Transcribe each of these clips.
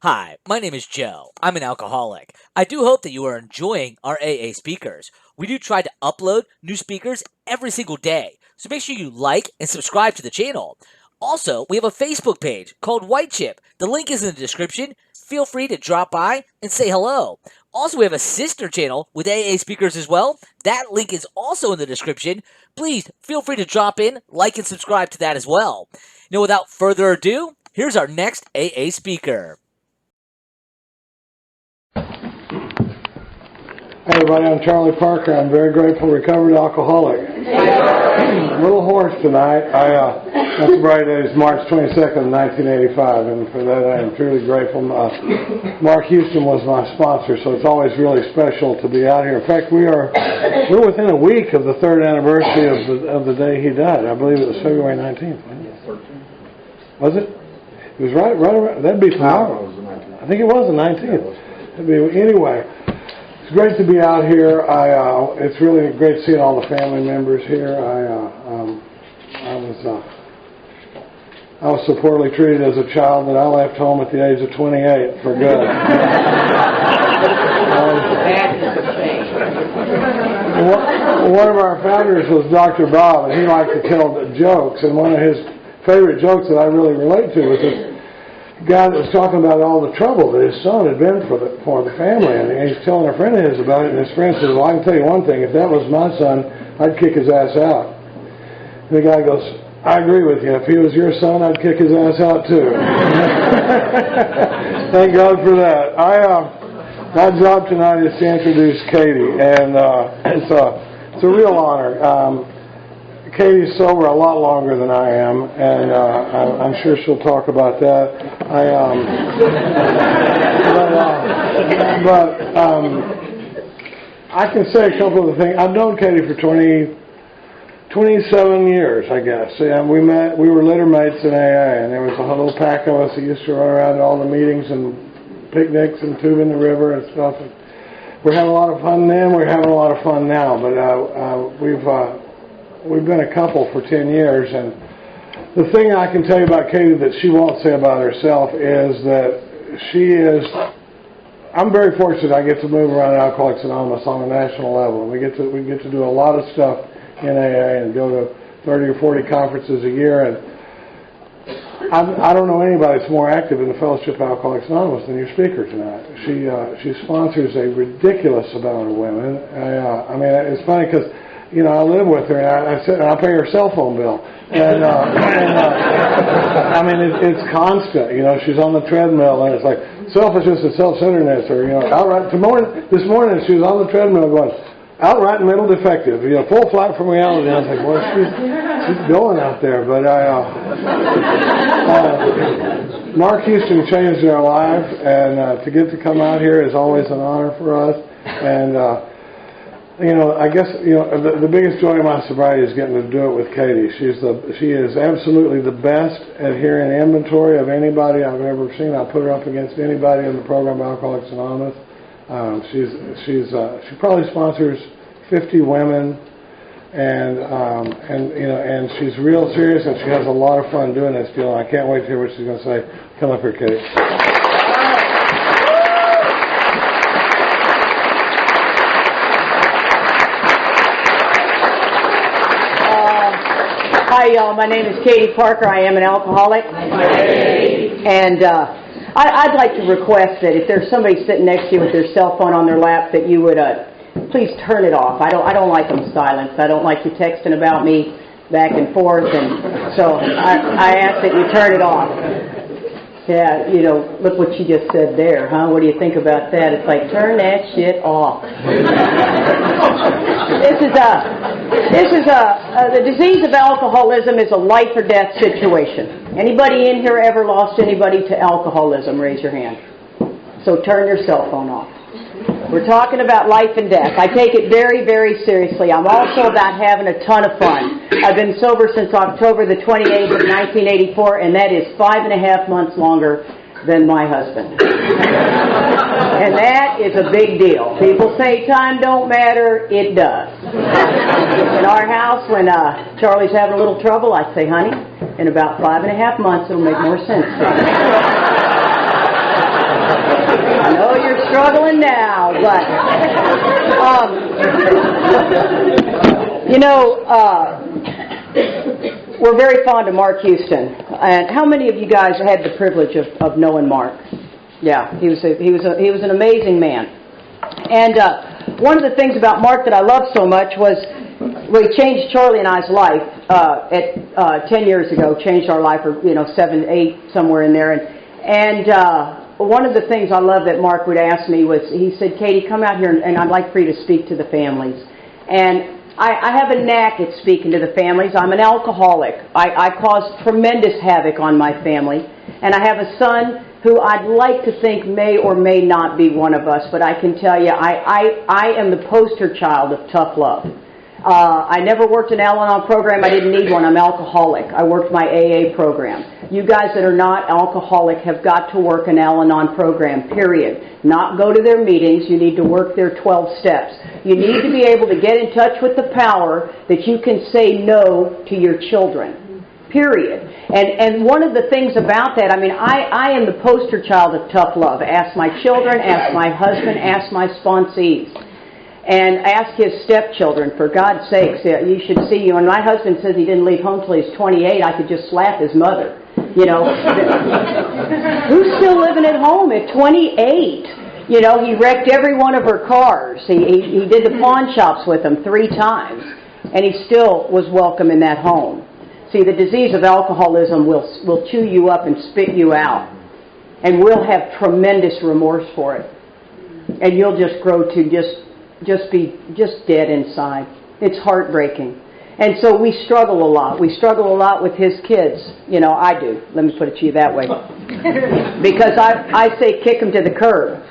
Hi, my name is Joe. I'm an alcoholic. I do hope that you are enjoying our AA speakers. We do try to upload new speakers every single day, so make sure you like and subscribe to the channel. Also, we have a Facebook page called White Chip. The link is in the description. Feel free to drop by and say hello. Also, we have a sister channel with AA speakers as well. That link is also in the description. Please feel free to drop in, like, and subscribe to that as well. Now, without further ado, here's our next AA speaker. Hey everybody, I'm Charlie Parker. I'm very grateful recovered alcoholic. I'm a little hoarse tonight. My sobriety date is March 22nd, 1985, and for that I am truly grateful. Mark Houston was my sponsor, so it's always really special to be out here. In fact, we're within a week of the third anniversary of the day he died. I believe it was February 19th. Was it? It was right around. That'd be tomorrow. I think it was the 19th. Anyway. It's great to be out here. It's really great seeing all the family members here. I was so poorly treated as a child that I left home at the age of 28 for good. One of our founders was Dr. Bob, and he liked to tell jokes. And one of his favorite jokes that I really relate to was this guy that was talking about all the trouble that his son had been for the family, and he's telling a friend of his about it, and his friend says, well, I can tell you one thing, if that was my son, I'd kick his ass out. And the guy goes, I agree with you, if he was your son, I'd kick his ass out too. Thank God for that. My job tonight is to introduce Katie, and it's a real honor. Katie's sober a lot longer than I am, and I'm sure she'll talk about that. I can say a couple of things. I've known Katie for 27 years, I guess. And we were litter mates in AA, and there was a little pack of us that used to run around to all the meetings and picnics and tubing the river and stuff. And we're having a lot of fun then. We're having a lot of fun now, but we've been a couple for 10 years, and the thing I can tell you about Katie that she won't say about herself is that I'm very fortunate I get to move around Alcoholics Anonymous on a national level. We get to do a lot of stuff in AA and go to 30 or 40 conferences a year, and I don't know anybody that's more active in the Fellowship of Alcoholics Anonymous than your speaker tonight. She sponsors a ridiculous amount of women. I mean, it's funny because I live with her, and I pay her cell phone bill, and I mean, it's constant. She's on the treadmill, and it's like selfishness and self-centeredness, or outright. This morning, she was on the treadmill going, outright mental defective, full flight from reality. And I was like, well, she's going out there. But Mark Houston changed our life, and to get to come out here is always an honor for us, and. I guess the biggest joy of my sobriety is getting to do it with Katie. She is absolutely the best at hearing inventory of anybody I've ever seen. I put her up against anybody in the program of Alcoholics Anonymous. She probably sponsors 50 women, and she's real serious, and she has a lot of fun doing this deal. I can't wait to hear what she's going to say. Come up here, Katie. Hi, y'all. My name is Katie Parker. I am an alcoholic. And I'd like to request that if there's somebody sitting next to you with their cell phone on their lap, that you would please turn it off. I don't like them silenced. I don't like you texting about me back and forth. And so I ask that you turn it off. Yeah, look what she just said there, huh? What do you think about that? It's like, turn that shit off. The disease of alcoholism is a life or death situation. Anybody in here ever lost anybody to alcoholism? Raise your hand. So turn your cell phone off. We're talking about life and death. I take it very, very seriously. I'm also about having a ton of fun. I've been sober since October the 28th of 1984, and that is 5.5 months longer than my husband. And that is a big deal. People say time don't matter. It does. In our house, when Charlie's having a little trouble, I say, honey, in about 5.5 months, it'll make more sense to you. struggling now, but, we're very fond of Mark Houston. And how many of you guys had the privilege of knowing Mark? Yeah, he was an amazing man. And one of the things about Mark that I loved so much was, well, he changed Charlie and I's life 10 years ago. Changed our life, or 7, 8, somewhere in there. And one of the things I love that Mark would ask me was, he said, "Katie, come out here and I'd like for you to speak to the families." And I have a knack at speaking to the families. I'm an alcoholic. I cause tremendous havoc on my family. And I have a son who I'd like to think may or may not be one of us, but I can tell you, I am the poster child of tough love. I never worked an Al-Anon program. I didn't need one. I'm alcoholic. I worked my AA program. You guys that are not alcoholic have got to work an Al-Anon program, period. Not go to their meetings. You need to work their 12 steps. You need to be able to get in touch with the power that you can say no to your children, period. And one of the things about that, I am the poster child of tough love. Ask my children, ask my husband, ask my sponsees. And ask his stepchildren, for God's sakes, you should see you. And my husband says he didn't leave home till he's 28. I could just slap his mother. Who's still living at home at 28? He wrecked every one of her cars. He did the pawn shops with them 3 times. And he still was welcome in that home. See, the disease of alcoholism will chew you up and spit you out. And we'll have tremendous remorse for it. And you'll just grow to be dead inside. It's heartbreaking. And so we struggle a lot. We struggle a lot with his kids. I do. Let me put it to you that way. Because I say kick him to the curb.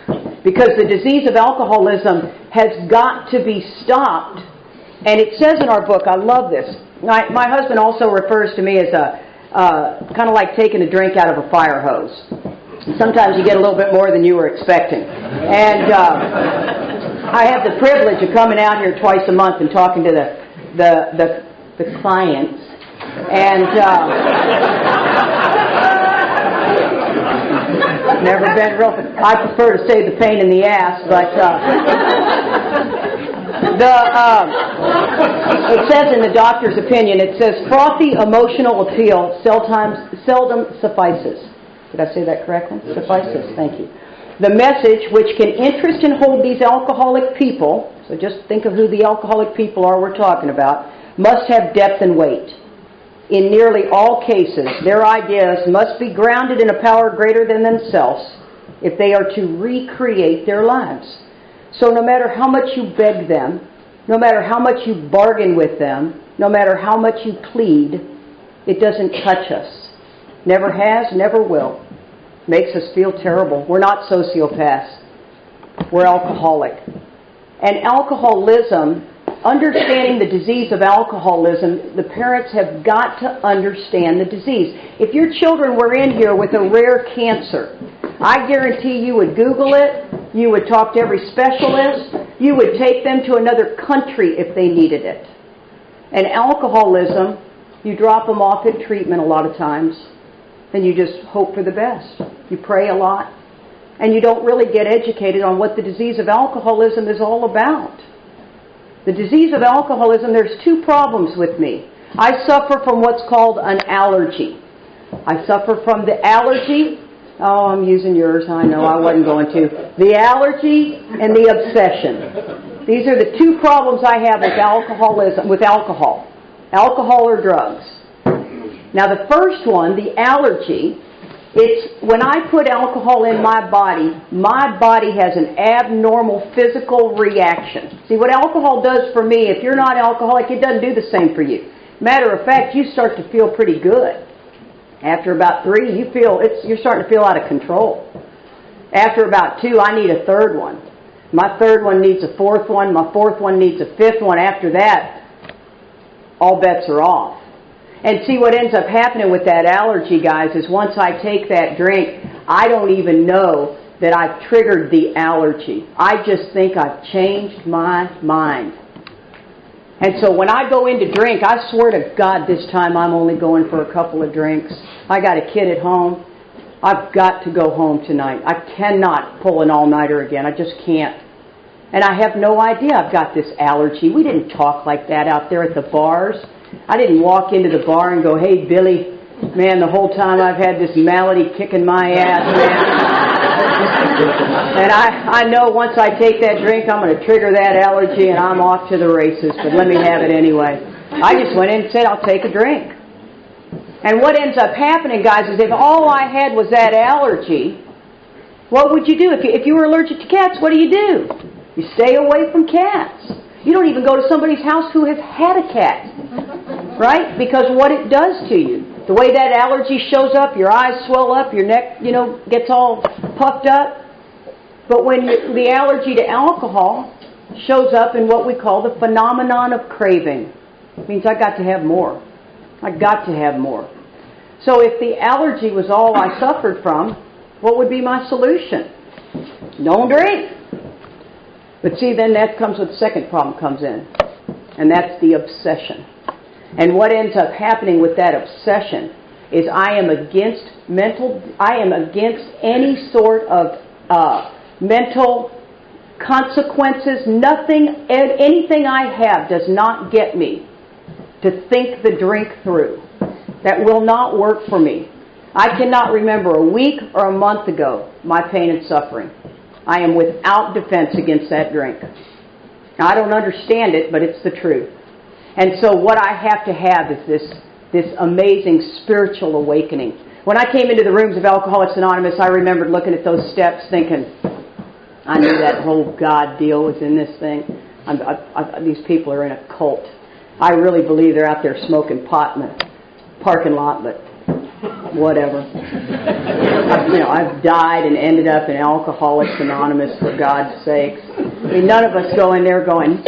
Because the disease of alcoholism has got to be stopped. And it says in our book, I love this. My husband also refers to me as kind of like taking a drink out of a fire hose. Sometimes you get a little bit more than you were expecting. And I have the privilege of coming out here twice a month and talking to the clients. And never been real. I prefer to say the pain in the ass, but it says in the doctor's opinion, it says frothy emotional appeal seldom suffices. Did I say that correctly? Suffices. Thank you. The message, which can interest and hold these alcoholic people, so just think of who the alcoholic people are we're talking about, must have depth and weight. In nearly all cases, their ideas must be grounded in a power greater than themselves if they are to recreate their lives. So no matter how much you beg them, no matter how much you bargain with them, no matter how much you plead, it doesn't touch us. Never has, never will. Makes us feel terrible. We're not sociopaths. We're alcoholic. And alcoholism, understanding the disease of alcoholism, the parents have got to understand the disease. If your children were in here with a rare cancer, I guarantee you would Google it, you would talk to every specialist, you would take them to another country if they needed it. And alcoholism, you drop them off at treatment a lot of times, and you just hope for the best. You pray a lot, and you don't really get educated on what the disease of alcoholism is all about. The disease of alcoholism, there's 2 problems with me. I suffer from what's called an allergy. I suffer from the allergy. Oh, I'm using yours. I know I wasn't going to. The allergy and the obsession. These are the 2 problems I have with alcoholism, with alcohol or drugs. Now the first one, the allergy, it's when I put alcohol in my body has an abnormal physical reaction. See, what alcohol does for me, if you're not alcoholic, it doesn't do the same for you. Matter of fact, you start to feel pretty good. After about 3, you're starting to feel out of control. After about 2, I need a 3rd one. My 3rd one needs a 4th one. My 4th one needs a 5th one. After that, all bets are off. And see, what ends up happening with that allergy, guys, is once I take that drink, I don't even know that I've triggered the allergy. I just think I've changed my mind. And so when I go in to drink, I swear to God this time I'm only going for a couple of drinks. I got a kid at home. I've got to go home tonight. I cannot pull an all-nighter again. I just can't. And I have no idea I've got this allergy. We didn't talk like that out there at the bars. I didn't walk into the bar and go, hey, Billy, man, the whole time I've had this malady kicking my ass, man. And I know once I take that drink, I'm going to trigger that allergy and I'm off to the races, but let me have it anyway. I just went in and said, I'll take a drink. And what ends up happening, guys, is if all I had was that allergy, what would you do? If you were allergic to cats, what do? You stay away from cats. You don't even go to somebody's house who has had a cat, right? Because what it does to you, the way that allergy shows up, your eyes swell up, your neck, gets all puffed up. But when the allergy to alcohol shows up in what we call the phenomenon of craving, it means I got to have more. I got to have more. So if the allergy was all I suffered from, what would be my solution? Don't drink. But see, then that comes with the second problem comes in, and that's the obsession. And what ends up happening with that obsession is I am against any sort of mental consequences. Anything I have does not get me to think the drink through. That will not work for me. I cannot remember a week or a month ago my pain and suffering. I am without defense against that drink. Now, I don't understand it, but it's the truth. And so what I have to have is this amazing spiritual awakening. When I came into the rooms of Alcoholics Anonymous, I remembered looking at those steps thinking, I knew that whole God deal was in this thing. These people are in a cult. I really believe they're out there smoking pot in the parking lot, but whatever. I've died and ended up in Alcoholics Anonymous, for God's sakes. I mean, none of us go in there going,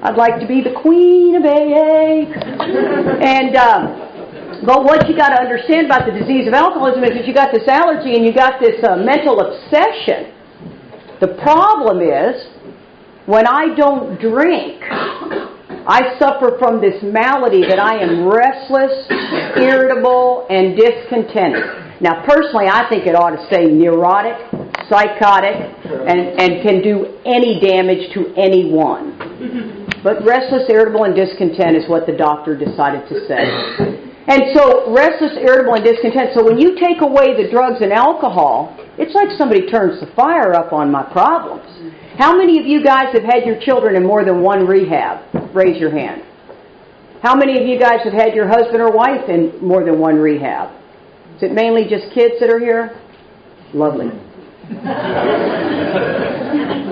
I'd like to be the queen of AA. But what you got to understand about the disease of alcoholism is that you got this allergy and you got this mental obsession. The problem is, when I don't drink, I suffer from this malady that I am restless, irritable, and discontented. Now, personally, I think it ought to say neurotic, psychotic, and can do any damage to anyone. But restless, irritable, and discontent is what the doctor decided to say. And so, restless, irritable, and discontent. So when you take away the drugs and alcohol, it's like somebody turns the fire up on my problems. How many of you guys have had your children in more than one rehab? Raise your hand. How many of you guys have had your husband or wife in more than one rehab? Is it mainly just kids that are here? Lovely.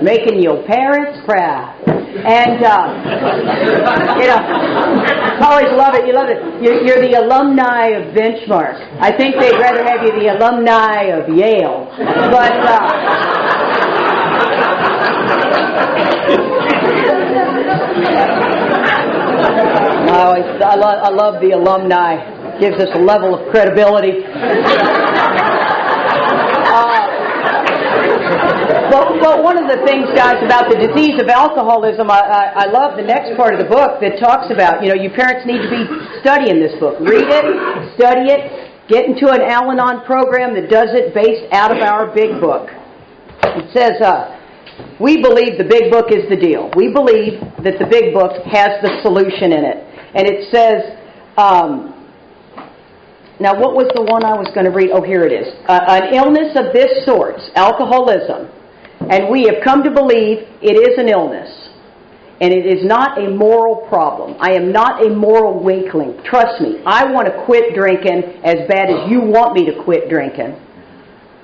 Making your parents proud. And, I always love it. You love it. You're the alumni of Benchmark. I think they'd rather have you the alumni of Yale. But, I love the alumni. Gives us a level of credibility. But one of the things, guys, about the disease of alcoholism, I love the next part of the book that talks about, you parents need to be studying this book. Read it, study it, get into an Al-Anon program that does it based out of our big book. It says, we believe the big book is the deal. We believe that the big book has the solution in it. And it says, now what was the one I was going to read? Oh, here it is. An illness of this sort, alcoholism, and we have come to believe it is an illness. And it is not a moral problem. I am not a moral weakling. Trust me, I want to quit drinking as bad as you want me to quit drinking.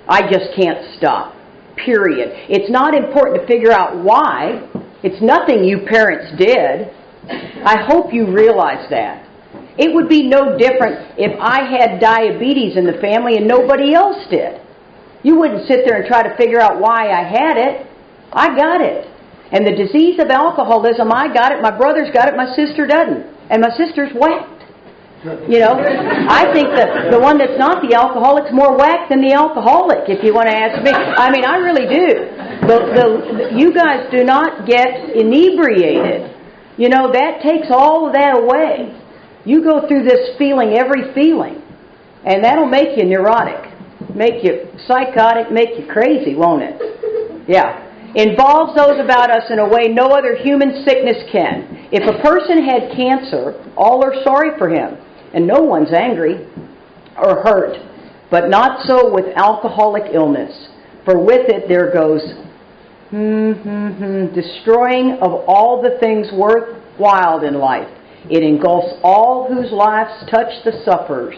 I just can't stop. Period. It's not important to figure out why. It's nothing you parents did. I hope you realize that. It would be no different if I had diabetes in the family and nobody else did. You wouldn't sit there and try to figure out why I had it. I got it. And the disease of alcoholism, I got it. My brother's got it. My sister doesn't. And my sister's whacked. I think that the one that's not the alcoholic's more whacked than the alcoholic, if you want to ask me. I mean, I really do. You guys do not get inebriated. That takes all of that away. You go through this feeling, every feeling. And that'll make you neurotic, make you psychotic, make you crazy, won't it? Yeah. Involves those about us in a way no other human sickness can. If a person had cancer, all are sorry for him, and no one's angry or hurt. But not so with alcoholic illness, for with it there goes destroying of all the things worthwhile in life. It engulfs all whose lives touch the sufferers.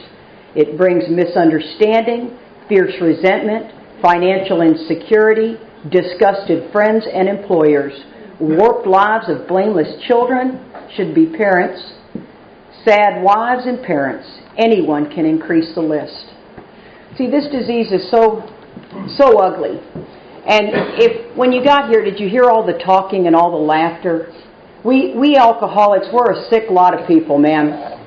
It brings misunderstanding, fierce resentment, financial insecurity, disgusted friends and employers, warped lives of blameless children, should be parents, sad wives and parents. Anyone can increase the list. See, this disease is so ugly. And when you got here, did you hear all the talking and all the laughter? We alcoholics, we're a sick lot of people, man.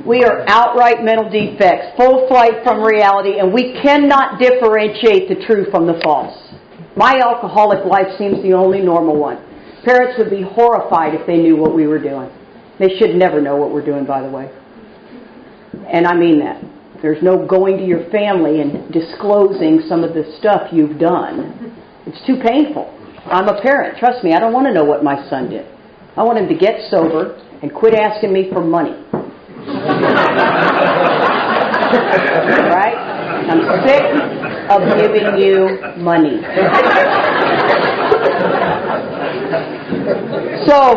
We are outright mental defects, full flight from reality, and we cannot differentiate the true from the false. My alcoholic life seems the only normal one. Parents would be horrified if they knew what we were doing. They should never know what we're doing, by the way. And I mean that. There's no going to your family and disclosing some of the stuff you've done. It's too painful. I'm a parent. Trust me, I don't want to know what my son did. I want him to get sober and quit asking me for money. Right? I'm sick of giving you money. So,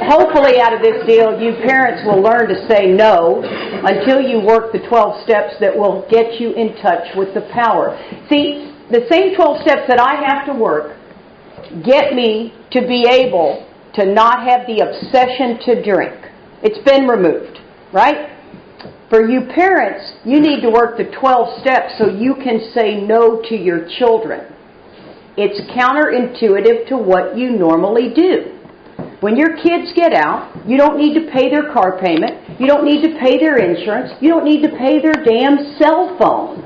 hopefully out of this deal, you parents will learn to say no until you work the 12 steps that will get you in touch with the power. See, the same 12 steps that I have to work get me to be able to not have the obsession to drink. It's been removed, right? For you parents, you need to work the 12 steps so you can say no to your children. It's counterintuitive to what you normally do. When your kids get out, you don't need to pay their car payment, you don't need to pay their insurance, you don't need to pay their damn cell phone.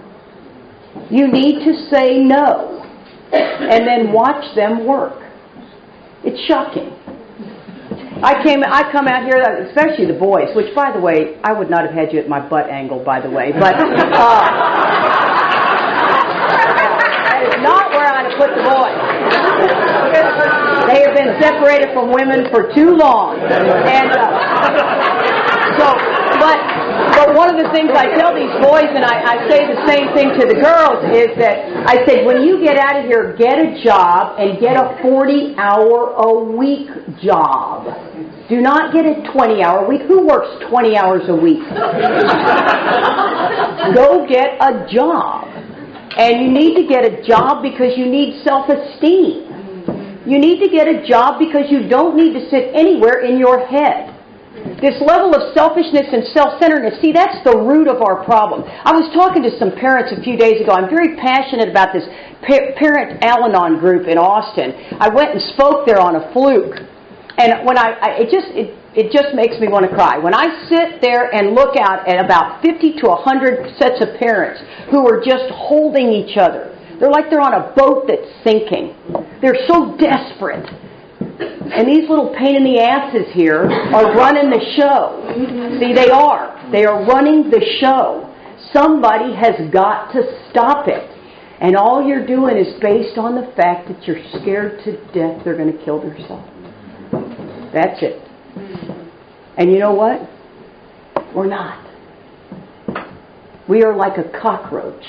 You need to say no, and then watch them work. It's shocking. I come out here, especially the boys, which, by the way, I would not have had you at my butt angle, by the way, but that is not where I'd have put the boys. They have been separated from women for too long. And but one of the things I tell these boys, and I say the same thing to the girls, is that I said, when you get out of here, get a job and get a 40-hour-a-week job. Do not get a 20-hour week. Who works 20 hours a week? Go get a job. And you need to get a job because you need self-esteem. You need to get a job because you don't need to sit anywhere in your head. This level of selfishness and self-centeredness, see, that's the root of our problem. I was talking to some parents a few days ago. I'm very passionate about this Parent Al-Anon group in Austin. I went and spoke there on a fluke. And when it just makes me want to cry. When I sit there and look out at about 50 to 100 sets of parents who are just holding each other. They're like they're on a boat that's sinking. They're so desperate. And these little pain in the asses here are running the show. See, they are. They are running the show. Somebody has got to stop it. And all you're doing is based on the fact that you're scared to death they're going to kill themselves. That's it. And you know what? We're not. We are like a cockroach.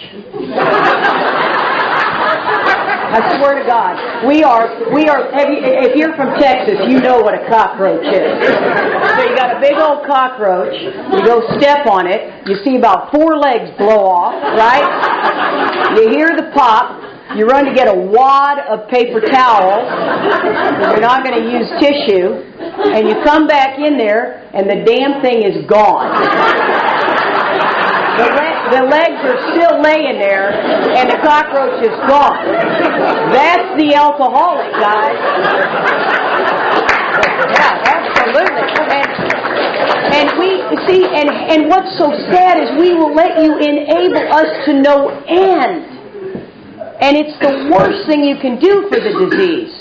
I swear to God, we are. If you're from Texas, you know what a cockroach is. So you got a big old cockroach. You go step on it. You see about 4 legs blow off, right? You hear the pop. You run to get a wad of paper towels. You're not going to use tissue. And you come back in there, and the damn thing is gone. The legs are still laying there, and the cockroach is gone. That's the alcoholic, guys. Yeah, absolutely. And we see, and what's so sad is we will let you enable us to no end. And it's the worst thing you can do for the disease.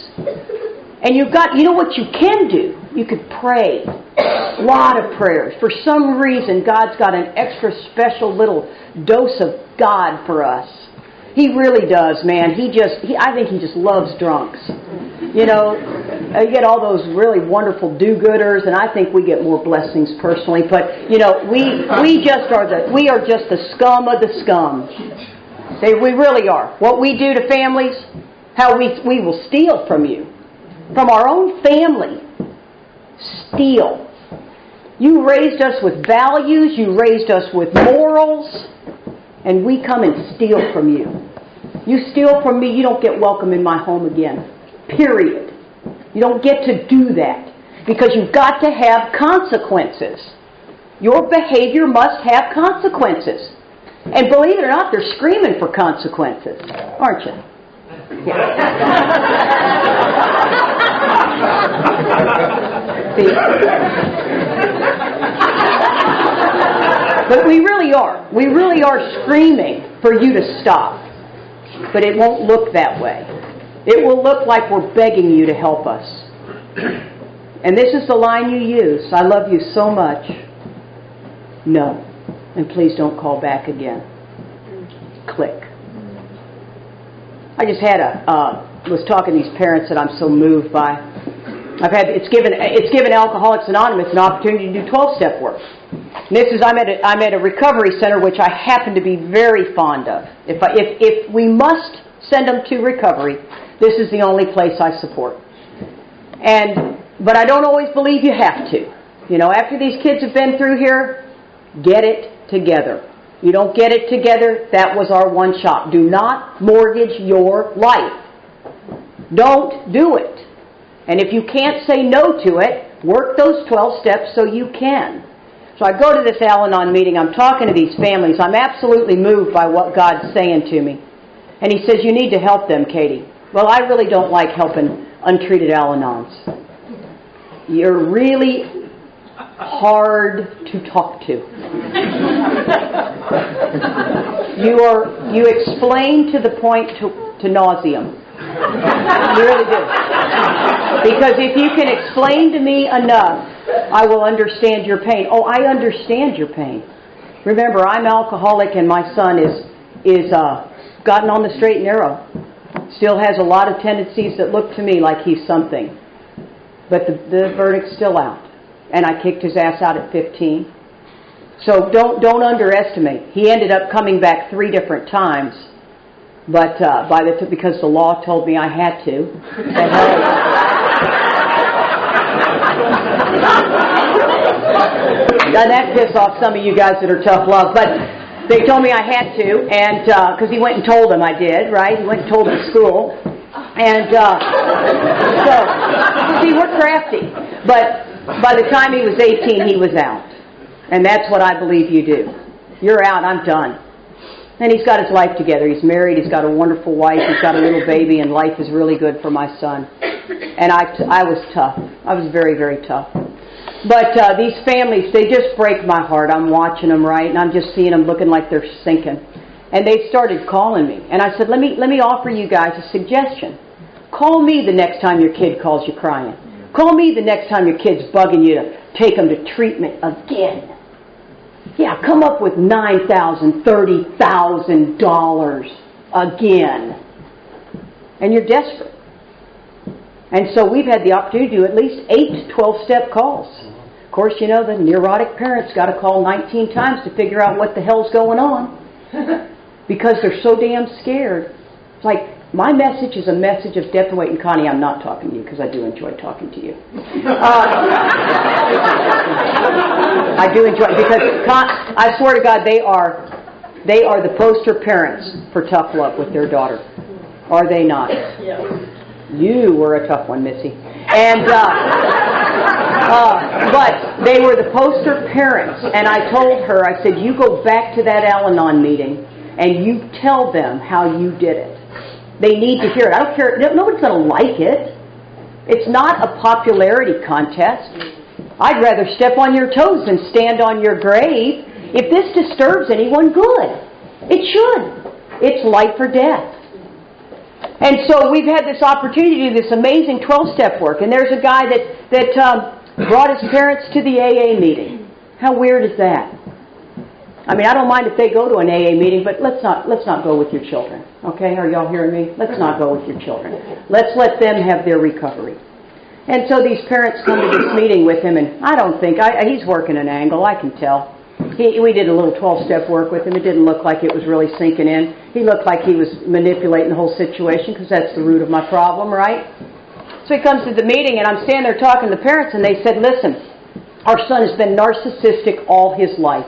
And you know what you can do? You could pray. A lot of prayers. For some reason, God's got an extra special little dose of God for us. He really does, man. I think He just loves drunks. You know, you get all those really wonderful do-gooders, and I think we get more blessings personally. But, you know, we are just the scum of the scum. We really are. What we do to families, how we will steal from you. From our own family. Steal. You raised us with values, you raised us with morals, and we come and steal from you. You steal from me, you don't get welcome in my home again. Period. You don't get to do that. Because you've got to have consequences. Your behavior must have consequences. And believe it or not, they're screaming for consequences, aren't you? Yeah. See? But we really are. We really are screaming for you to stop. But it won't look that way. It will look like we're begging you to help us. And this is the line you use. I love you so much. No. And please don't call back again. Click. I just was talking to these parents that I'm so moved by. It's given Alcoholics Anonymous an opportunity to do 12-step work. And I'm at a recovery center, which I happen to be very fond of. If we must send them to recovery, this is the only place I support. But I don't always believe you have to. You know, after these kids have been through here, get it together. You don't get it together, that was our one shot. Do not mortgage your life. Don't do it. And if you can't say no to it, work those 12 steps so you can. So I go to this Al-Anon meeting, I'm talking to these families, I'm absolutely moved by what God's saying to me. And He says, you need to help them, Katie. Well, I really don't like helping untreated Al-Anons. You're really hard to talk to. You explain to the point to nauseam. You really do. Because if you can explain to me enough, I will understand your pain. Oh, I understand your pain. Remember, I'm alcoholic and my son is gotten on the straight and narrow. Still has a lot of tendencies that look to me like he's something. But the verdict's still out. And I kicked his ass out at 15. So don't underestimate. He ended up coming back 3 different times. But because the law told me I had to. Doesn't that piss off some of you guys that are tough love? But they told me I had to, and because he went and told them I did, right? He went and told them at school. And so, see, we're crafty. But by the time he was 18, he was out. And that's what I believe you do. You're out, I'm done. And he's got his life together. He's married, he's got a wonderful wife, he's got a little baby, and life is really good for my son. And I was tough. I was very, very tough. But these families, they just break my heart. I'm watching them, right? And I'm just seeing them looking like they're sinking. And they started calling me. And I said, let me offer you guys a suggestion. Call me the next time your kid calls you crying. Call me the next time your kid's bugging you to take them to treatment again. Yeah, come up with $9,000, $30,000 again. And you're desperate. And so we've had the opportunity to do at least 8 12-step calls. Of course, you know, the neurotic parents got to call 19 times to figure out what the hell's going on. Because they're so damn scared. It's like, my message is a message of depth and weight. And Connie, I'm not talking to you because I do enjoy talking to you. I do enjoy, because I swear to God, they are the poster parents for tough love with their daughter. Are they not? Yeah. You were a tough one, Missy. And but they were the poster parents. And I told her, I said, you go back to that Al-Anon meeting and you tell them how you did it. They need to hear it. I don't care. Nobody's going to like it. It's not a popularity contest. I'd rather step on your toes than stand on your grave. If this disturbs anyone, good. It should. It's life or death. And so we've had this opportunity to do this amazing 12-step work. And there's a guy that brought his parents to the AA meeting. How weird is that? I mean, I don't mind if they go to an AA meeting, but let's not go with your children. Okay? Are y'all hearing me? Let's not go with your children. Let's let them have their recovery. And so these parents come to this meeting with him, and I don't think, he's working an angle, I can tell. We did a little 12-step work with him. It didn't look like it was really sinking in. He looked like he was manipulating the whole situation, because that's the root of my problem, right? So he comes to the meeting, and I'm standing there talking to the parents, and they said, listen, our son has been narcissistic all his life.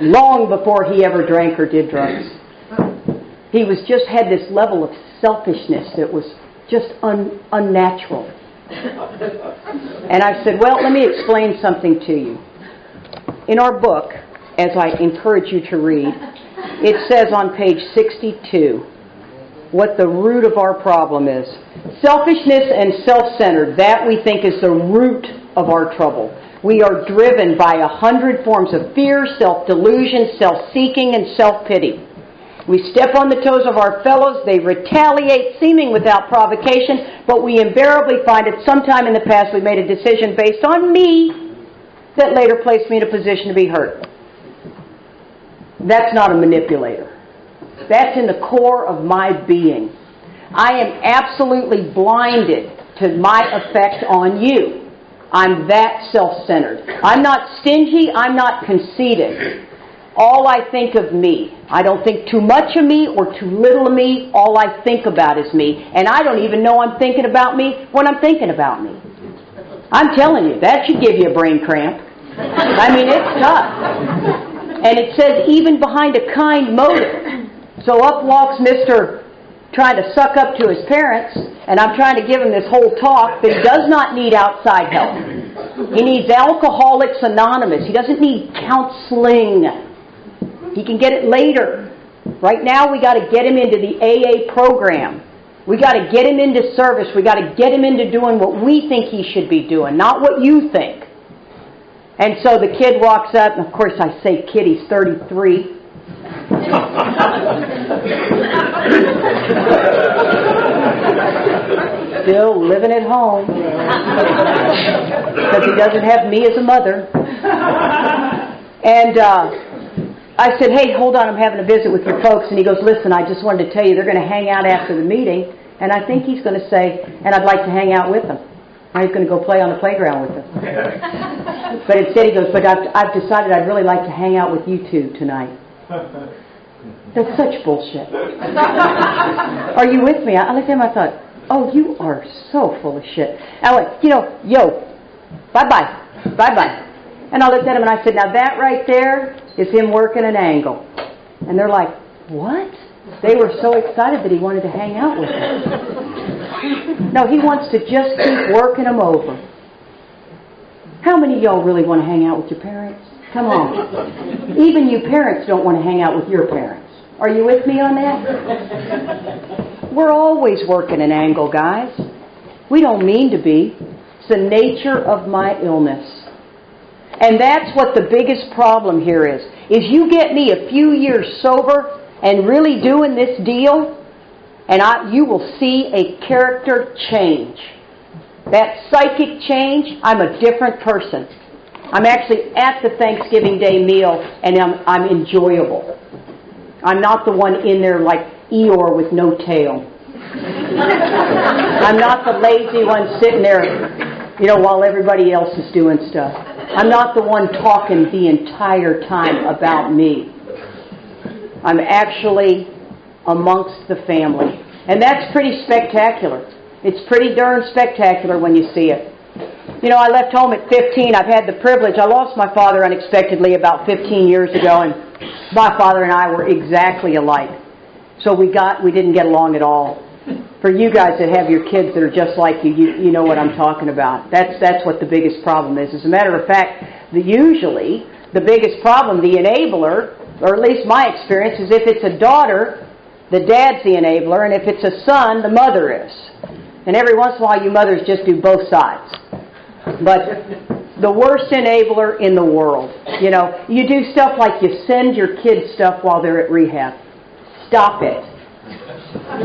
Long before he ever drank or did drugs. He had this level of selfishness that was just unnatural. And I said, well, let me explain something to you. In our book, as I encourage you to read, it says on page 62 what the root of our problem is. Selfishness and self-centered, that we think is the root of our trouble. We are driven by 100 forms of fear, self-delusion, self-seeking, and self-pity. We step on the toes of our fellows, they retaliate seeming without provocation, but we invariably find that sometime in the past we made a decision based on me that later placed me in a position to be hurt. That's not a manipulator. That's in the core of my being. I am absolutely blinded to my effect on you. I'm that self-centered. I'm not stingy, I'm not conceited. All I think of me. I don't think too much of me or too little of me. All I think about is me. And I don't even know I'm thinking about me when I'm thinking about me. I'm telling you, that should give you a brain cramp. I mean, it's tough. And it says even behind a kind motive. So up walks Mr. trying to suck up to his parents, and I'm trying to give him this whole talk that he does not need outside help. He needs Alcoholics Anonymous. He doesn't need counseling. He can get it later. Right now, we got to get him into the AA program. We got to get him into service. We got to get him into doing what we think he should be doing, not what you think. And so the kid walks up, and of course I say kid, he's 33. Still living at home because he doesn't have me as a mother. And I said, hey, hold on, I'm having a visit with your folks. And he goes, listen, I just wanted to tell you they're going to hang out after the meeting. And I think he's going to say, and I'd like to hang out with them. Or he's going to go play on the playground with them. But instead he goes, but I've decided I'd really like to hang out with you two tonight. That's such bullshit. Are you with me? I looked at him, I thought, oh, you are so full of shit. I went, yo, bye-bye, bye-bye. And I looked at him and I said, now that right there is him working an angle. And they're like, what? They were so excited that he wanted to hang out with them. No, he wants to just keep working them over. How many of y'all really want to hang out with your parents? Come on. Even you parents don't want to hang out with your parents. Are you with me on that? We're always working an angle, guys. We don't mean to be. It's the nature of my illness. And that's what the biggest problem here is you get me a few years sober and really doing this deal, and you will see a character change. That psychic change, I'm a different person. I'm actually at the Thanksgiving Day meal, and I'm enjoyable. I'm not the one in there like Eeyore with no tail. I'm not the lazy one sitting there, while everybody else is doing stuff. I'm not the one talking the entire time about me. I'm actually amongst the family. And that's pretty spectacular. It's pretty darn spectacular when you see it. I left home at 15. I've had the privilege. I lost my father unexpectedly about 15 years ago, and my father and I were exactly alike. So we didn't get along at all. For you guys that have your kids that are just like you know what I'm talking about. That's what the biggest problem is. As a matter of fact, usually the biggest problem, the enabler, or at least my experience, is if it's a daughter, the dad's the enabler, and if it's a son, the mother is. And every once in a while, you mothers just do both sides. But The worst enabler in the world. You know, you do stuff like you send your kids stuff while they're at rehab. Stop it.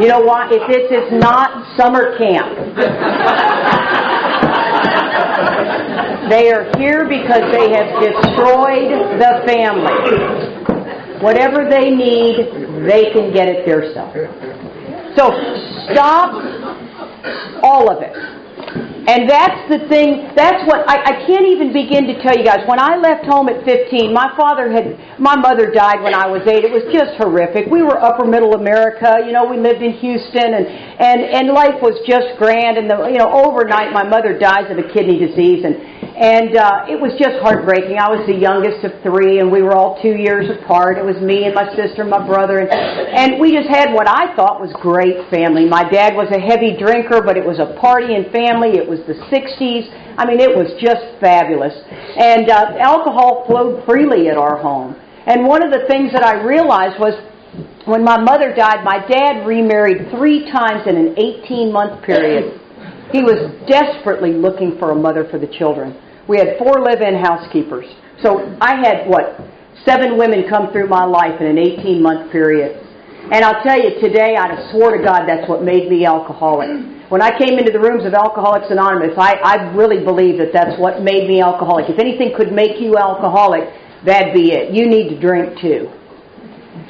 You know why? If this is not summer camp. They are here because they have destroyed the family. Whatever they need, they can get it themselves. So stop all of it. And that's the thing, that's what, I can't even begin to tell you guys. When I left home at 15, my mother died when I was 8. It was just horrific. We were upper middle America, you know, we lived in Houston, and life was just grand, and overnight my mother dies of a kidney disease, and it was just heartbreaking. I was the youngest of 3, and we were all 2 years apart. It was me and my sister and my brother, and we just had what I thought was great family. My dad was a heavy drinker, but it was a partying family. It was the 60s. I mean, it was just fabulous. And alcohol flowed freely at our home. And one of the things that I realized was when my mother died, my dad remarried 3 times in an 18-month period. He was desperately looking for a mother for the children. We had 4 live-in housekeepers. So I had, 7 women come through my life in an 18-month period. And I'll tell you, today, I'd have swore to God that's what made me alcoholic. When I came into the rooms of Alcoholics Anonymous, I really believe that that's what made me alcoholic. If anything could make you alcoholic, that'd be it. You need to drink too.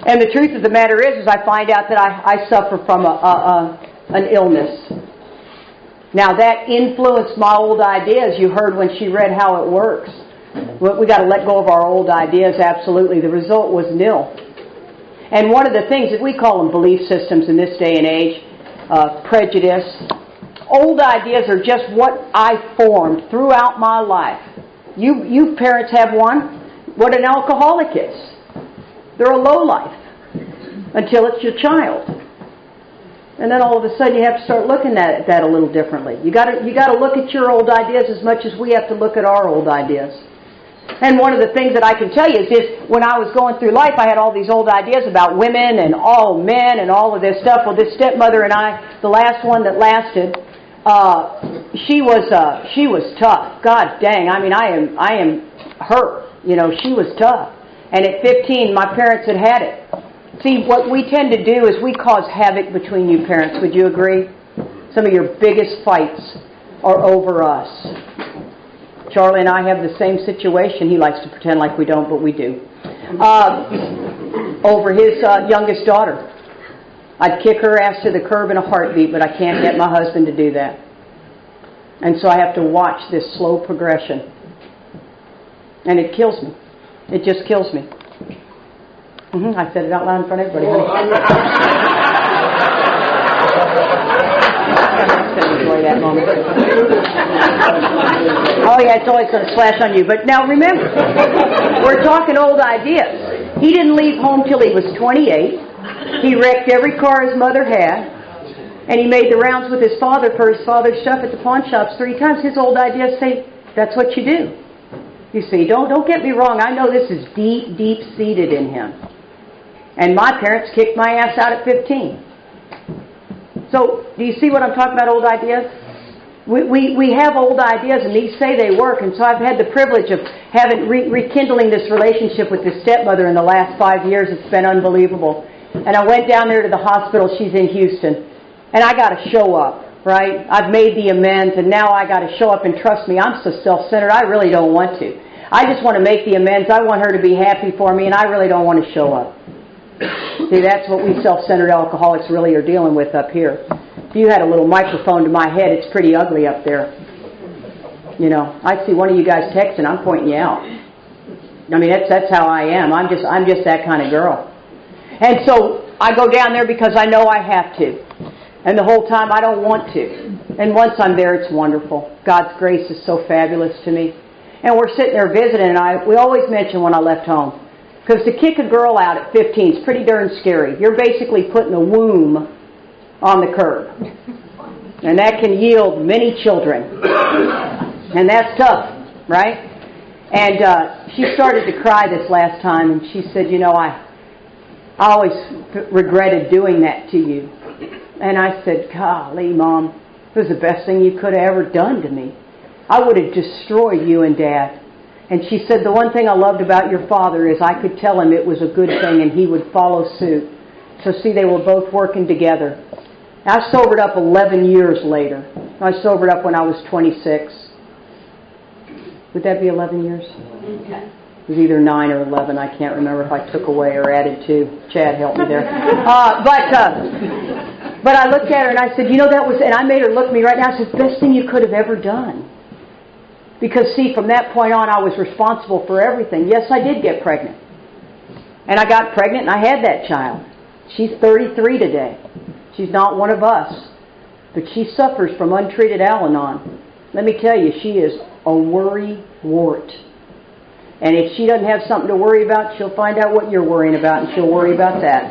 And the truth of the matter is I find out that I suffer from an illness. Now that influenced my old ideas. You heard when she read how it works. We got to let go of our old ideas, absolutely. The result was nil. And one of the things that we call them belief systems in this day and age, prejudice. Old ideas are just what I formed throughout my life. You parents have one. What an alcoholic is. They're a lowlife until it's your child. And then all of a sudden you have to start looking at that a little differently. You got to look at your old ideas as much as we have to look at our old ideas. And one of the things that I can tell you is this: when I was going through life, I had all these old ideas about women and all men and all of this stuff. Well, this stepmother and I, the last one that lasted, she was tough. God dang! I mean, I am her. You know, she was tough. And at 15, my parents had it. See, what we tend to do is we cause havoc between you parents. Would you agree? Some of your biggest fights are over us. Charlie and I have the same situation. He likes to pretend like we don't, but we do. Over his youngest daughter. I'd kick her ass to the curb in a heartbeat, but I can't get my husband to do that. And so I have to watch this slow progression. And it kills me. It just kills me. I said it out loud in front of everybody. Enjoy that moment. Oh yeah, it's always going to slash on you. But now remember, we're talking old ideas. He didn't leave home till he was 28. He wrecked every car his mother had. And he made the rounds with his father for his father's stuff at the pawn shops 3 times. His old ideas say, that's what you do. You see, don't get me wrong. I know this is deep, deep seated in him. And my parents kicked my ass out at 15. So, do you see what I'm talking about, old ideas? We have old ideas, and these say they work. And so I've had the privilege of having rekindling this relationship with this stepmother in the last 5 years. It's been unbelievable. And I went down there to the hospital. She's in Houston. And I got to show up, right? I've made the amends, and now I got to show up. And trust me, I'm so self-centered, I really don't want to. I just want to make the amends. I want her to be happy for me, and I really don't want to show up. See, that's what we self-centered alcoholics really are dealing with up here. If you had a little microphone to my head, it's pretty ugly up there. You know, I see one of you guys texting, I'm pointing you out. I mean, that's how I am. I'm just that kind of girl. And so I go down there because I know I have to. And the whole time I don't want to. And once I'm there, it's wonderful. God's grace is so fabulous to me. And we're sitting there visiting, and we always mention when I left home. Because to kick a girl out at 15 is pretty darn scary. You're basically putting a womb on the curb. And that can yield many children. And that's tough, right? And she started to cry this last time, and she said, you know, I always regretted doing that to you. And I said, golly, Mom, it was the best thing you could have ever done to me. I would have destroyed you and Dad. And she said, the one thing I loved about your father is I could tell him it was a good thing and he would follow suit. So see, they were both working together. I sobered up 11 years later. I sobered up when I was 26. Would that be 11 years? It was either 9 or 11. I can't remember if I took away or added to. Chad helped me there. But I looked at her and I said, you know, that was, and I made her look at me right now. I said, best thing you could have ever done. Because, see, from that point on, I was responsible for everything. Yes, I did get pregnant. And I got pregnant and I had that child. She's 33 today. She's not one of us. But she suffers from untreated Al-Anon. Let me tell you, she is a worry wart. And if she doesn't have something to worry about, she'll find out what you're worrying about, and she'll worry about that.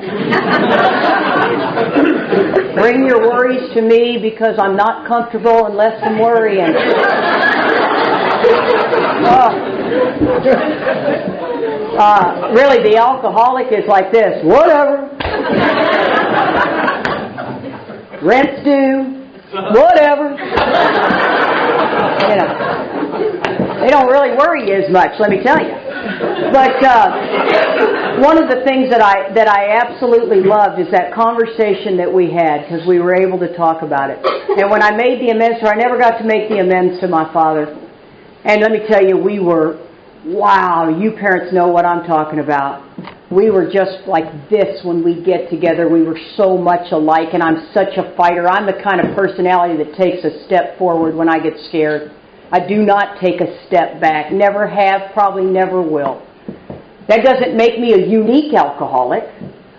Bring your worries to me because I'm not comfortable unless I'm worrying. Really, the alcoholic is like this. Whatever. Rent's due. Whatever. You know. They don't really worry you as much, let me tell you. But one of the things that I absolutely loved is that conversation that we had, because we were able to talk about it. And when I made the amends to her, I never got to make the amends to my father. And let me tell you, we were, wow, you parents know what I'm talking about. We were just like this when we get together. We were so much alike, and I'm such a fighter. I'm the kind of personality that takes a step forward when I get scared. I do not take a step back. Never have, probably never will. That doesn't make me a unique alcoholic.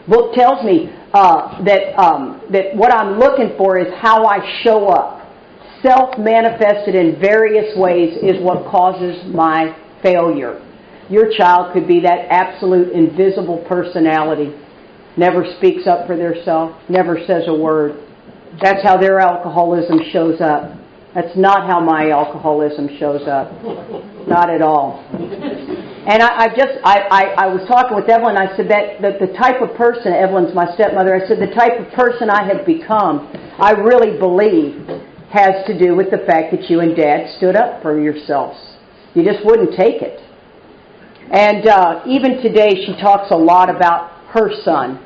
Book tells me that what I'm looking for is how I show up. Self-manifested in various ways is what causes my failure. Your child could be that absolute invisible personality. Never speaks up for theirself, never says a word. That's how their alcoholism shows up. That's not how my alcoholism shows up. Not at all. And I was talking with Evelyn. I said that the type of person, Evelyn's my stepmother, I said the type of person I have become, I really believe has to do with the fact that you and Dad stood up for yourselves. You just wouldn't take it. And even today she talks a lot about her son.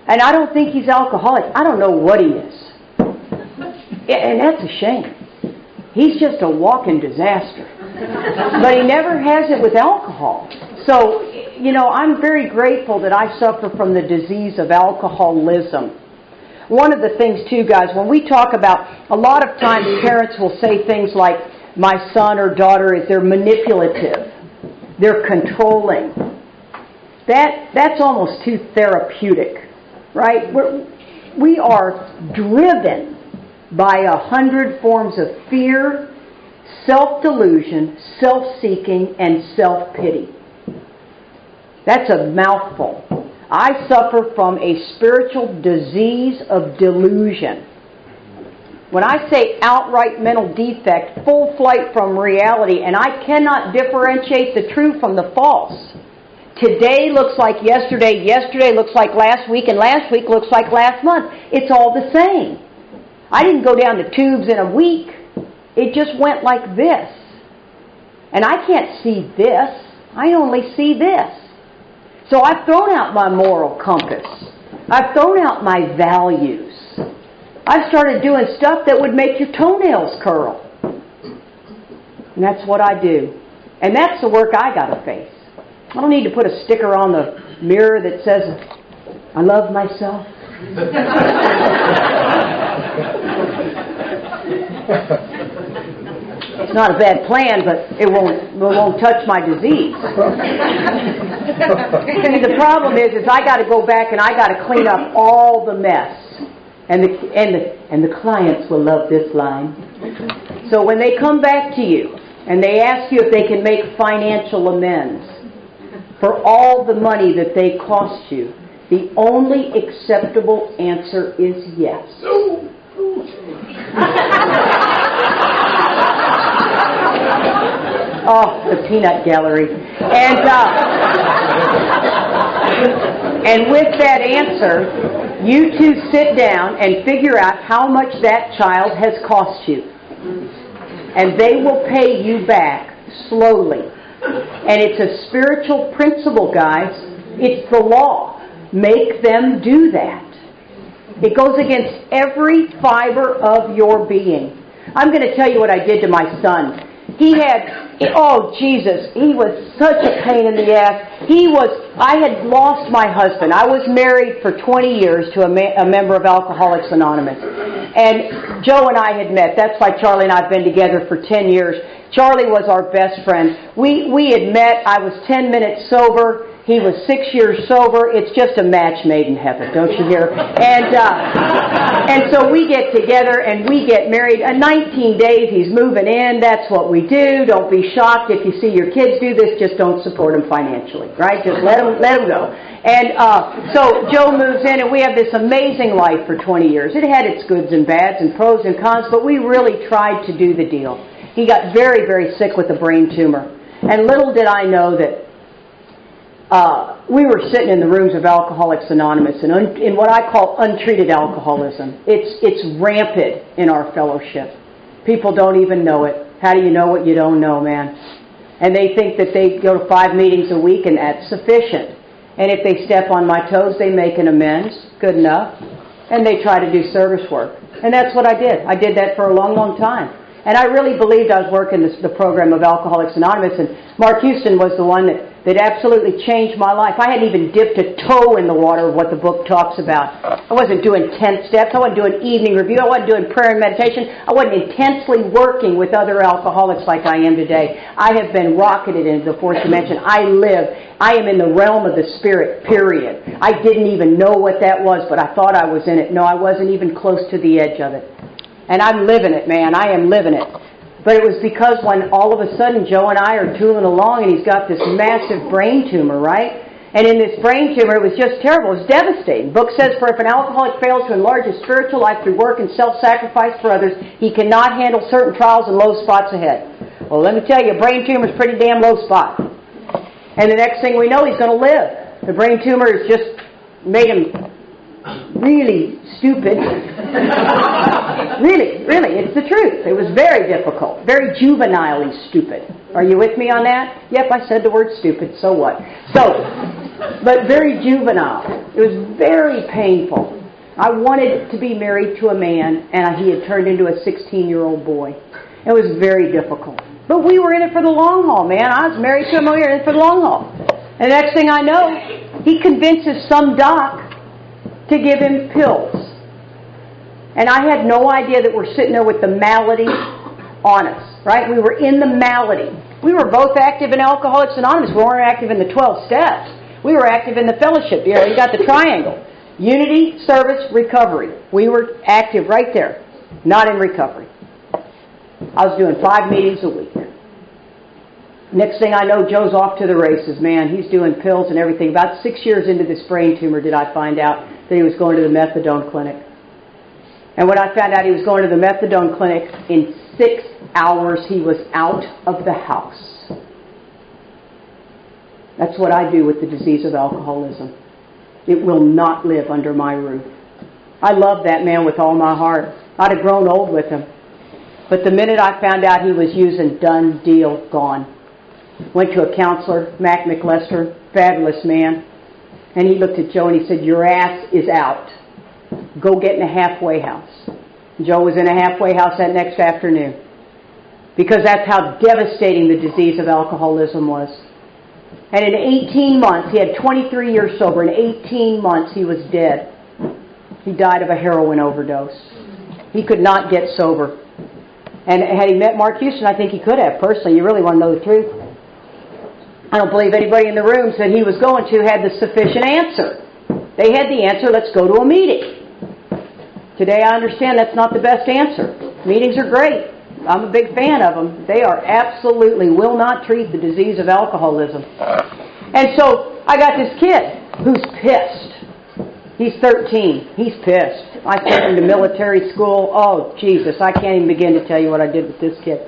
And I don't think he's alcoholic. I don't know what he is. And that's a shame. He's just a walking disaster. But he never has it with alcohol. So, you know, I'm very grateful that I suffer from the disease of alcoholism. One of the things, too, guys, when we talk about, a lot of times parents will say things like, my son or daughter they're manipulative. They're controlling. That's almost too therapeutic, right? We are driven by 100 forms of fear, self-delusion, self-seeking, and self-pity. That's a mouthful. I suffer from a spiritual disease of delusion. When I say outright mental defect, full flight from reality, and I cannot differentiate the true from the false. Today looks like yesterday, yesterday looks like last week, and last week looks like last month. It's all the same. I didn't go down the tubes in a week. It just went like this. And I can't see this. I only see this. So I've thrown out my moral compass. I've thrown out my values. I've started doing stuff that would make your toenails curl. And that's what I do. And that's the work I got to face. I don't need to put a sticker on the mirror that says, I love myself. It's not a bad plan, but it won't touch my disease. See, the problem is I got to go back and I got to clean up all the mess. And the clients will love this line. So when they come back to you and they ask you if they can make financial amends for all the money that they cost you, the only acceptable answer is yes. Oh, the peanut gallery. And with that answer, you two sit down and figure out how much that child has cost you. and they will pay you back slowly. And it's a spiritual principle, guys. It's the law. Make them do that. It goes against every fiber of your being. I'm going to tell you what I did to my son. Oh Jesus, he was such a pain in the ass. I had lost my husband. I was married for 20 years to a member of Alcoholics Anonymous. And Joe and I had met. That's why Charlie and I have been together for 10 years. Charlie was our best friend. We had met. I was 10 minutes sober. He was 6 years sober. It's just a match made in heaven, don't you hear? And so we get together and we get married. In 19 days, he's moving in. That's what we do. Don't be shocked if you see your kids do this. Just don't support them financially, right? Just let them go. And so Joe moves in, and we have this amazing life for 20 years. It had its goods and bads and pros and cons, but we really tried to do the deal. He got very, very sick with a brain tumor. And little did I know that we were sitting in the rooms of Alcoholics Anonymous in what I call untreated alcoholism. It's rampant in our fellowship. People don't even know it. How do you know what you don't know, man? And they think that they go to 5 meetings a week and that's sufficient. And if they step on my toes, they make an amends. Good enough. And they try to do service work. And that's what I did. I did that for a long, long time. And I really believed I was working the program of Alcoholics Anonymous, and Mark Houston was the one that absolutely changed my life. I hadn't even dipped a toe in the water of what the book talks about. I wasn't doing 10 steps. I wasn't doing evening review. I wasn't doing prayer and meditation. I wasn't intensely working with other alcoholics like I am today. I have been rocketed into the fourth dimension. I am in the realm of the spirit, period. I didn't even know what that was, but I thought I was in it. No, I wasn't even close to the edge of it. And I'm living it, man. I am living it. But it was because when all of a sudden Joe and I are tooling along and he's got this massive brain tumor, right? And in this brain tumor, it was just terrible. It was devastating. The book says, for if an alcoholic fails to enlarge his spiritual life through work and self-sacrifice for others, he cannot handle certain trials and low spots ahead. Well, let me tell you, a brain tumor is a pretty damn low spot. And the next thing we know, he's going to live. The brain tumor has just made him really stupid. Really, it's the truth. It was very difficult, very juvenilely stupid. Are you with me on that? Yep, I said the word stupid, so what? But very juvenile. It was very painful. I wanted to be married to a man, and he had turned into a 16-year-old boy. It was very difficult. But we were in it for the long haul, man. I was married to him, we were in it for the long haul. And the next thing I know, he convinces some doc to give him pills. And I had no idea that we're sitting there with the malady on us, right? We were in the malady. We were both active in Alcoholics Anonymous. We weren't active in the 12 steps. We were active in the fellowship. You know, you got the triangle. Unity, service, recovery. We were active right there, not in recovery. I was doing 5 meetings a week. Next thing I know, Joe's off to the races, man. He's doing pills and everything. About 6 years into this brain tumor did I find out that he was going to the methadone clinic. And when I found out he was going to the methadone clinic, in 6 hours he was out of the house. That's what I do with the disease of alcoholism. It will not live under my roof. I love that man with all my heart. I'd have grown old with him. But the minute I found out he was using, done, deal, gone. Went to a counselor, Mac McLester, fabulous man. And he looked at Joe and he said, your ass is out. Go get in a halfway house. Joe was in a halfway house that next afternoon. Because that's how devastating the disease of alcoholism was. And in 18 months, he had 23 years sober. In 18 months, he was dead. He died of a heroin overdose. He could not get sober. And had he met Mark Houston, I think he could have. Personally, you really want to know the truth. I don't believe anybody in the rooms that he was going to had the sufficient answer. They had the answer, let's go to a meeting. Today I understand that's not the best answer. Meetings are great. I'm a big fan of them. They are absolutely will not treat the disease of alcoholism. And so I got this kid who's pissed. He's 13. He's pissed. I sent him to military school. Oh, Jesus, I can't even begin to tell you what I did with this kid.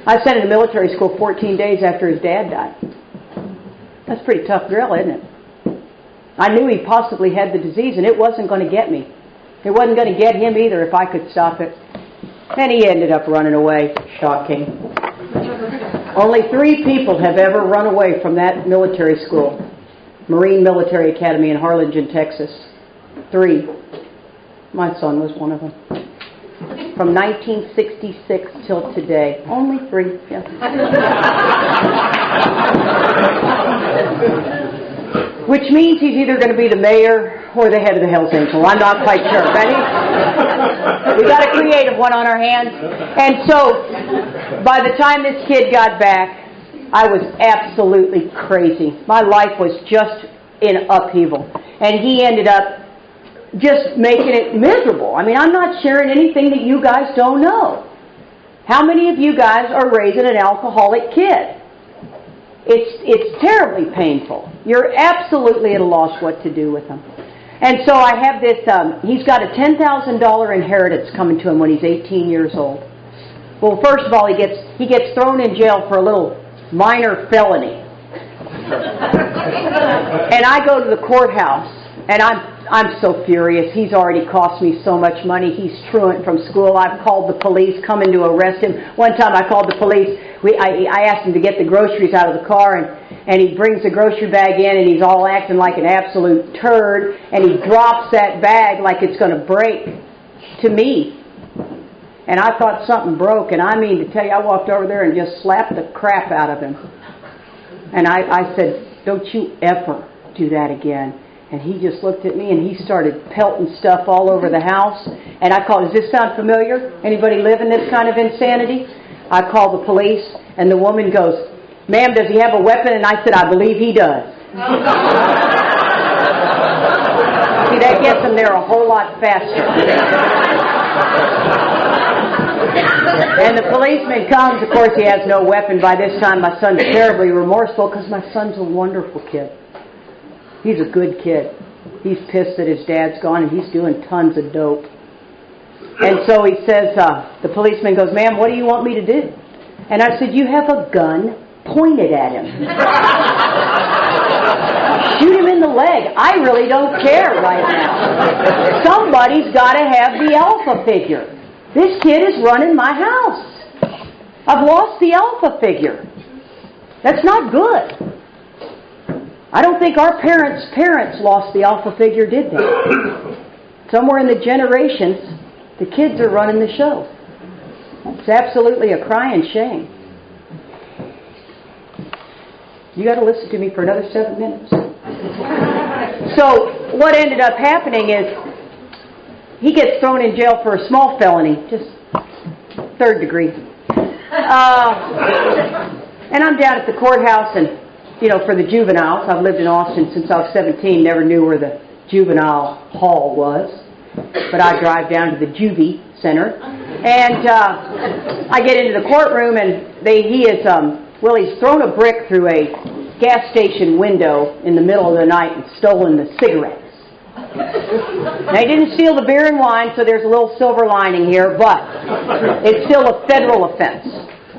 I sent him to military school 14 days after his dad died. That's a pretty tough drill, isn't it? I knew he possibly had the disease, and it wasn't going to get me. It wasn't going to get him either if I could stop it. And he ended up running away. Shocking. Only 3 people have ever run away from that military school. Marine Military Academy in Harlingen, Texas. 3. My son was one of them. From 1966 till today. Only 3. Yeah. Which means he's either going to be the mayor or the head of the Hells Angels. I'm not quite sure. We got a creative one on our hands. And so, by the time this kid got back, I was absolutely crazy. My life was just in upheaval. And he ended up just making it miserable. I mean, I'm not sharing anything that you guys don't know. How many of you guys are raising an alcoholic kid? It's terribly painful. You're absolutely at a loss what to do with them. And so I have this, he's got a $10,000 inheritance coming to him when he's 18 years old. Well, first of all, he gets thrown in jail for a little minor felony. And I go to the courthouse, and I'm so furious. He's already cost me so much money. He's truant from school. I've called the police coming to arrest him. One time I called the police. I asked him to get the groceries out of the car, and he brings the grocery bag in, and he's all acting like an absolute turd, and he drops that bag like it's going to break to me. And I thought something broke, and I mean to tell you, I walked over there and just slapped the crap out of him. And I said, "Don't you ever do that again." And he just looked at me and he started pelting stuff all over the house. And I called, "Does this sound familiar? Anybody live in this kind of insanity?" I called the police, and the woman goes, "Ma'am, does he have a weapon?" And I said, "I believe he does." See, that gets them there a whole lot faster. And the policeman comes. Of course, he has no weapon. By this time, my son's terribly remorseful because my son's a wonderful kid. He's a good kid. He's pissed that his dad's gone, and he's doing tons of dope. And so he says, the policeman goes, "Ma'am, what do you want me to do?" And I said, "You have a gun pointed at him. Shoot him in the leg. I really don't care right now. Somebody's got to have the alpha figure. This kid is running my house. I've lost the alpha figure. That's not good." I don't think our parents lost the alpha figure, did they? Somewhere in the generations, the kids are running the show. It's absolutely a crying shame. You got to listen to me for another 7 minutes. So what ended up happening is he gets thrown in jail for a small felony, just 3rd degree. And I'm down at the courthouse, and for the juveniles. I've lived in Austin since I was 17, never knew where the juvenile hall was. But I drive down to the juvie center. And I get into the courtroom, and he's thrown a brick through a gas station window in the middle of the night and stolen the cigarettes. Now, he didn't steal the beer and wine, so there's a little silver lining here, but it's still a federal offense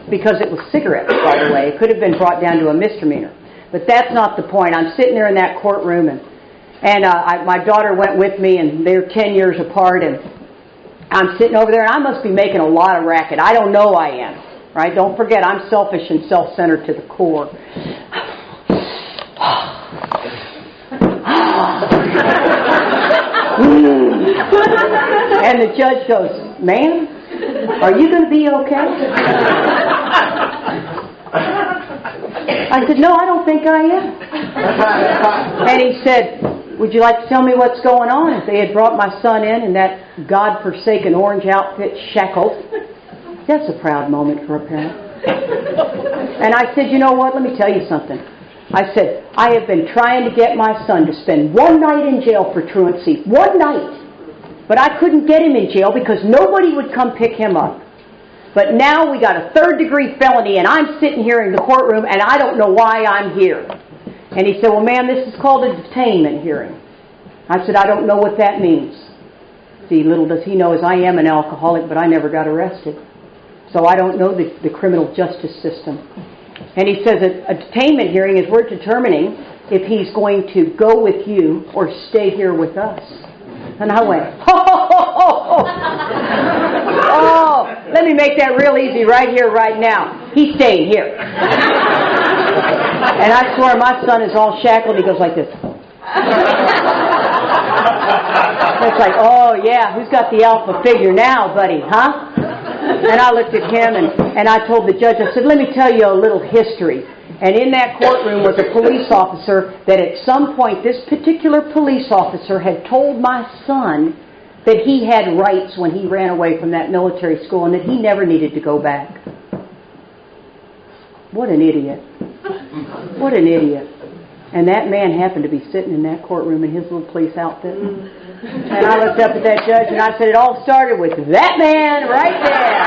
because it was cigarettes, by the way. It could have been brought down to a misdemeanor. But that's not the point. I'm sitting there in that courtroom, and my daughter went with me, and they're 10 years apart, and I'm sitting over there, and I must be making a lot of racket. I don't know I am, right? Don't forget, I'm selfish and self-centered to the core. And the judge goes, "Ma'am, are you going to be okay?" I said, "No, I don't think I am." And he said, "Would you like to tell me what's going on?" If they had brought my son in that God-forsaken orange outfit, shackled. That's a proud moment for a parent. And I said, "You know what? Let me tell you something." I said, "I have been trying to get my son to spend one night in jail for truancy. One night. But I couldn't get him in jail because nobody would come pick him up. But now we got a 3rd-degree felony, and I'm sitting here in the courtroom, and I don't know why I'm here." And he said, "Well, ma'am, this is called a detainment hearing." I said, "I don't know what that means." See, little does he know, as I am an alcoholic, but I never got arrested. So I don't know the criminal justice system. And he says a detainment hearing is we're determining if he's going to go with you or stay here with us. And I went, "Oh, let me make that real easy right here, right now. He's staying here. And I swear my son is all shackled. He goes like this. It's like, oh yeah, who's got the alpha figure now, buddy, huh? And I looked at him and I told the judge, I said, let me tell you a little history. And in that courtroom was a police officer that at some point, this particular police officer had told my son that he had rights when he ran away from that military school and that he never needed to go back. What an idiot. What an idiot. And that man happened to be sitting in that courtroom in his little police outfit. And I looked up at that judge and I said, it all started with that man right there.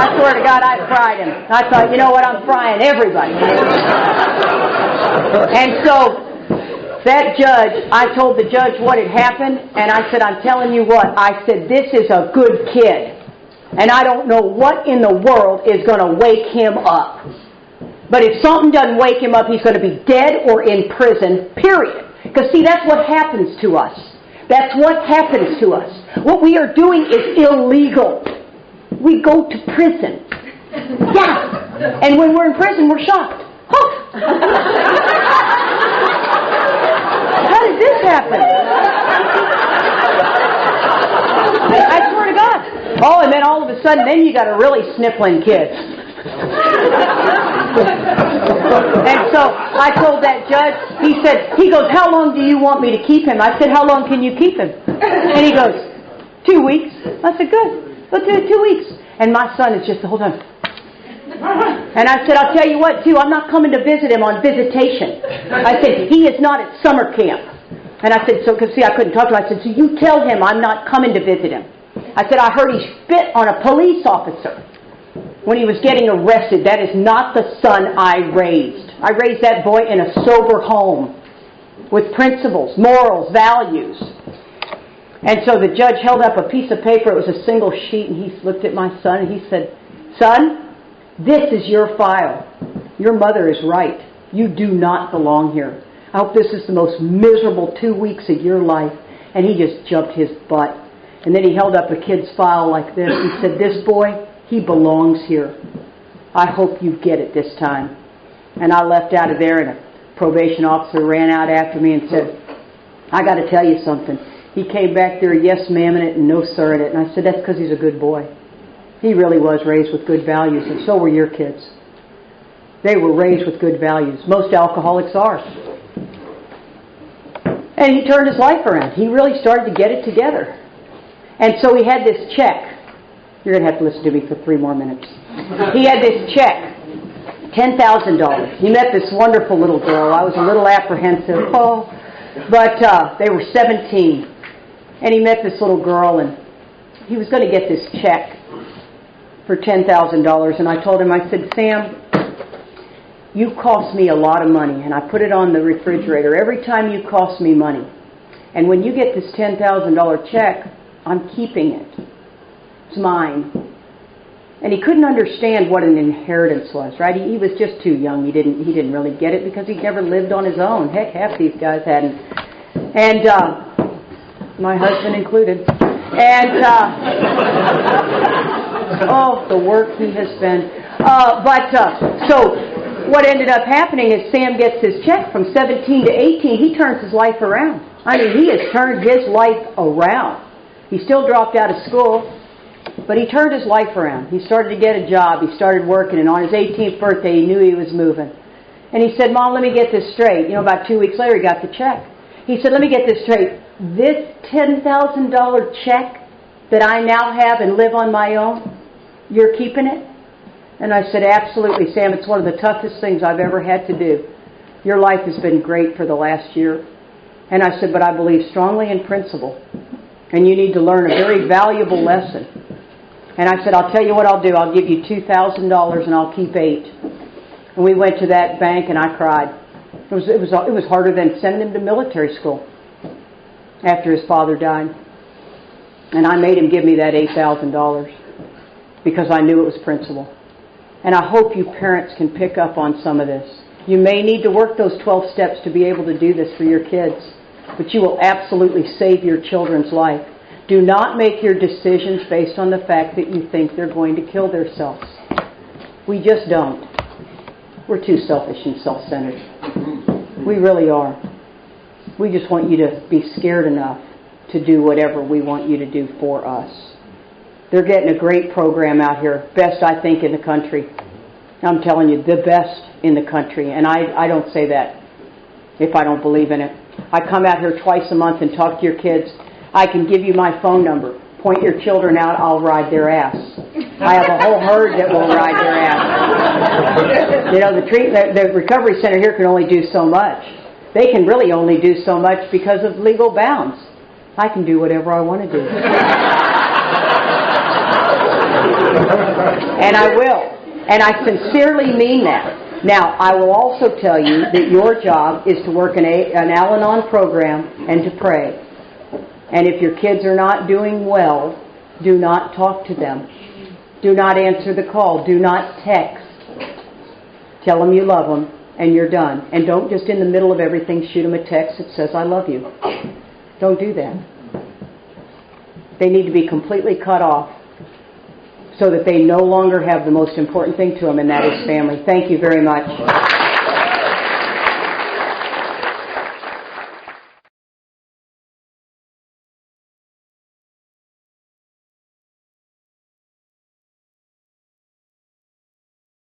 I swear to God, I fried him. I thought, you know what, I'm frying everybody. And so, that judge, I told the judge what had happened, and I said, I'm telling you what, I said, this is a good kid. And I don't know what in the world is going to wake him up. But if something doesn't wake him up, he's going to be dead or in prison, period. Because see, that's what happens to us. That's what happens to us. What we are doing is illegal. We go to prison. Yeah. And when we're in prison, we're shocked. Oh. How did this happen? I swear to God. Oh, and then all of a sudden, then you got a really sniffling kid. And so I told that judge, he goes, how long do you want me to keep him? I said, how long can you keep him? And he goes, 2 weeks. I said, good. Let's do it 2 weeks. And my son is just the whole time. And I said, I'll tell you what, too, I'm not coming to visit him on visitation. I said, he is not at summer camp. And I said, so, because see, I couldn't talk to him. I said, so you tell him I'm not coming to visit him. I said, I heard he spit on a police officer when he was getting arrested. That is not the son I raised. I raised that boy in a sober home with principles, morals, values. And so the judge held up a piece of paper. It was a single sheet, and he looked at my son and he said, son, this is your file. Your mother is right. You do not belong here. I hope this is the most miserable 2 weeks of your life. And he just jumped his butt. And then he held up a kid's file like this. He said, this boy, he belongs here. I hope you get it this time. And I left out of there, and a probation officer ran out after me and said, I got to tell you something. He came back there, yes ma'am in it and no sir in it. And I said, that's because he's a good boy. He really was raised with good values, and so were your kids. They were raised with good values. Most alcoholics are. And he turned his life around. He really started to get it together. And so he had this check. You're going to have to listen to me for 3 more minutes. He had this check, $10,000. He met this wonderful little girl. I was a little apprehensive. But they were 17. And he met this little girl, and he was going to get this check for $10,000. And I told him, I said, Sam, you cost me a lot of money. And I put it on the refrigerator. Every time you cost me money. And when you get this $10,000 check, I'm keeping it. It's mine. And he couldn't understand what an inheritance was, right? He was just too young. He didn't really get it because he'd never lived on his own. Heck, half these guys hadn't. And my husband included. And the work he has been. So what ended up happening is Sam gets his check from 17 to 18. He turns his life around. I mean, he has turned his life around. He still dropped out of school, but he turned his life around. He started to get a job. He started working, and on his 18th birthday, he knew he was moving. And he said, Mom, let me get this straight. About 2 weeks later, he got the check. He said, let me get this straight. This $10,000 check that I now have and live on my own, you're keeping it? And I said, absolutely, Sam. It's one of the toughest things I've ever had to do. Your life has been great for the last year. And I said, but I believe strongly in principle. And you need to learn a very valuable lesson. And I said, I'll tell you what I'll do. I'll give you $2,000 and I'll keep $8,000. And we went to that bank and I cried. It was harder than sending him to military school after his father died. And I made him give me that $8,000 because I knew it was principle. And I hope you parents can pick up on some of this. You may need to work those 12 steps to be able to do this for your kids. But you will absolutely save your children's life. Do not make your decisions based on the fact that you think they're going to kill themselves. We just don't. We're too selfish and self-centered. We really are. We just want you to be scared enough to do whatever we want you to do for us. They're getting a great program out here. Best, I think, in the country. I'm telling you, the best in the country. And I don't say that if I don't believe in it. I come out here twice a month and talk to your kids. I can give you my phone number. Point your children out, I'll ride their ass. I have a whole herd that will ride their ass. You know, the recovery center here can only do so much. They can really only do so much because of legal bounds. I can do whatever I want to do. And I will. And I sincerely mean that. Now, I will also tell you that your job is to work an Al-Anon program and to pray. And if your kids are not doing well, do not talk to them. Do not answer the call. Do not text. Tell them you love them, and you're done. And don't just in the middle of everything shoot them a text that says, I love you. Don't do that. They need to be completely cut off so that they no longer have the most important thing to them, and that is family. Thank you very much.